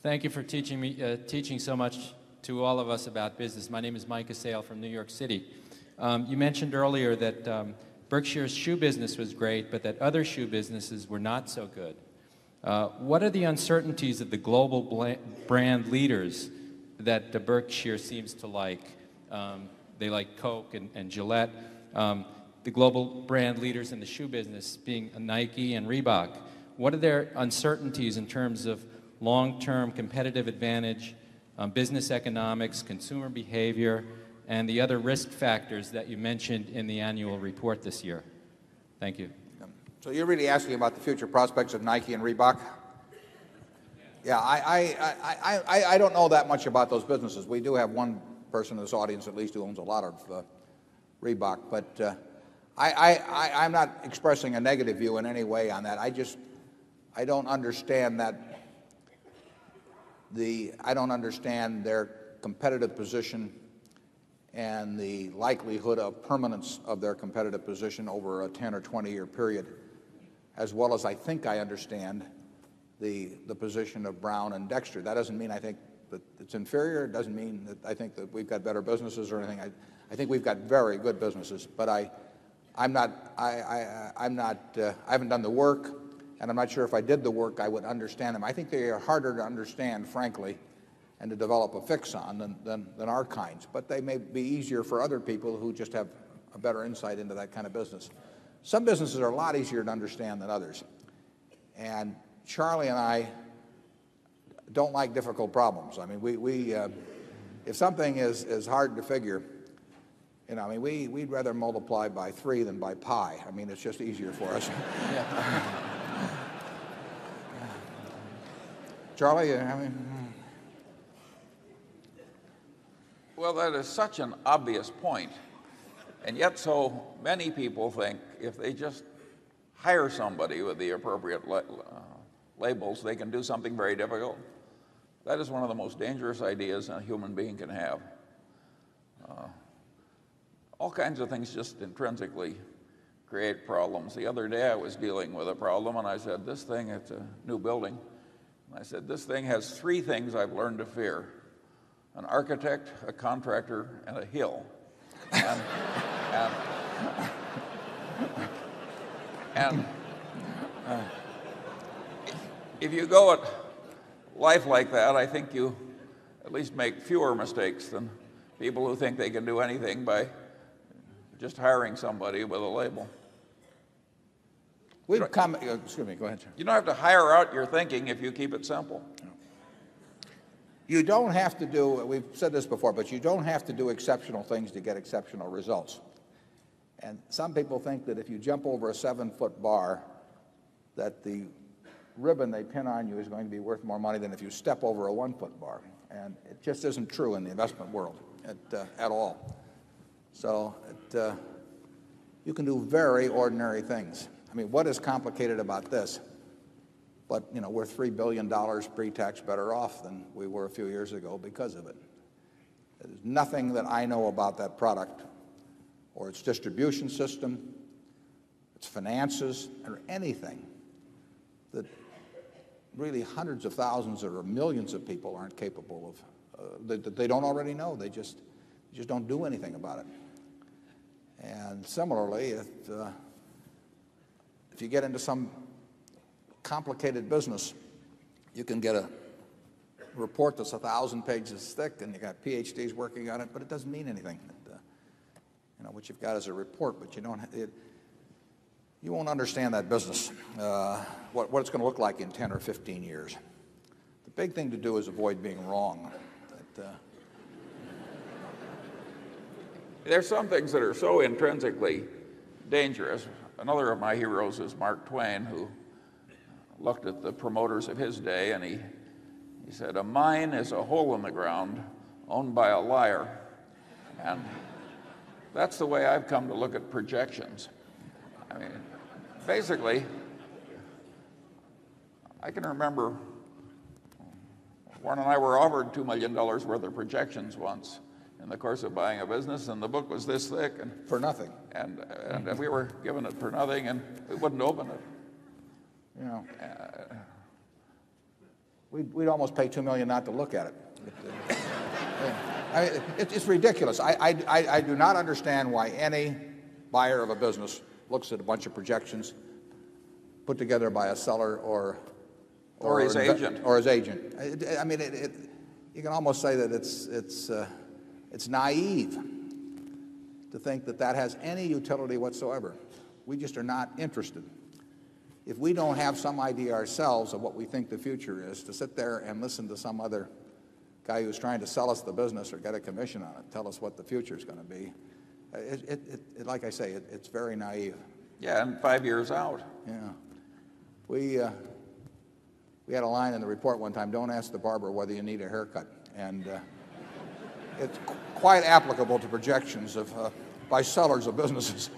Thank you for teaching so much to all of us about business. My name is Micah Sale from New York City. You mentioned earlier that Berkshire's shoe business was great, but that other shoe businesses were not so good. What are the uncertainties of the global brand leaders that Berkshire seems to like? They like Coke and Gillette. The global brand leaders in the shoe business being Nike and Reebok. What are their uncertainties in terms of long-term competitive advantage, business economics, consumer behavior, and the other risk factors that you mentioned in the annual report this year? Thank you. So you're really asking about the future prospects of Nike and Reebok? Yeah, I don't know that much about those businesses. We do have one person in this audience at least who owns a lot of Reebok, but I'm not expressing a negative view in any way on that. I don't understand I don't understand their competitive position and the likelihood of permanence of their competitive position over a 10 or 20-year period, as well as I think I understand the position of Brown and Dexter. That doesn't mean I think that it's inferior. It doesn't mean that I think that we've got better businesses or anything. I think we've got very good businesses, but I haven't done the work, and I'm not sure if I did the work I would understand them. I think they are harder to understand, frankly, and to develop a fix on than our kinds. But they may be easier for other people who just have a better insight into that kind of business. Some businesses are a lot easier to understand than others. And Charlie and I don't like difficult problems. I mean, if something is hard to figure, you know, I mean, we'd rather multiply by 3 than by pi. I mean, it's just easier for us. Charlie, I mean... Well, that is such an obvious point, and yet so many people think if they just hire somebody with the appropriate labels, they can do something very difficult. That is one of the most dangerous ideas a human being can have. All kinds of things just intrinsically create problems. The other day I was dealing with a problem, and I said, this thing, it's a new building. And I said, this thing has 3 things I've learned to fear: an architect, a contractor, and a hill. And if you go at life like that, I think you at least make fewer mistakes than people who think they can do anything by just hiring somebody with a label. Excuse me, go ahead, sir. You don't have to hire out your thinking if you keep it simple. You don't have to do, we've said this before, but you don't have to do exceptional things to get exceptional results. And some people think that if you jump over a 7-foot bar, that the ribbon they pin on you is going to be worth more money than if you step over a 1-foot bar. And it just isn't true in the investment world at all. So you can do very ordinary things. I mean, what is complicated about this? But, you know, we're $3 billion pre-tax better off than we were a few years ago because of it. There's nothing that I know about that product or its distribution system, its finances, or anything that really hundreds of thousands or millions of people aren't capable of, that they don't already know. They just don't do anything about it. And similarly, if you get into some complicated business, you can get a report that's 1,000 pages thick, and you got PhDs working on it, but it doesn't mean anything. You know, what you've got is a report, but you won't understand that business, what it's going to look like in 10 or 15 years. The big thing to do is avoid being wrong. There's some things that are so intrinsically dangerous. Another of my heroes is Mark Twain, who looked at the promoters of his day, and he said, a mine is a hole in the ground owned by a liar. And that's the way I've come to look at projections. I mean, basically, I can remember Warren and I were offered $2 million worth of projections once in the course of buying a business, and the book was this thick. And for nothing. And we were given it for nothing, and we wouldn't open it. You know, we'd almost pay $2 million not to look at it. It's ridiculous. I do not understand why any buyer of a business looks at a bunch of projections put together by a seller or his agent. Or his agent. I mean, you can almost say that it's naive to think that that has any utility whatsoever. We just are not interested. If we don't have some idea ourselves of what we think the future is, to sit there and listen to some other guy who's trying to sell us the business or get a commission on it, tell us what the future is going to be, like I say, it's very naive. Yeah, and 5 years out. Yeah. We had a line in the report one time, don't ask the barber whether you need a haircut. And it's quite applicable to projections by sellers of businesses.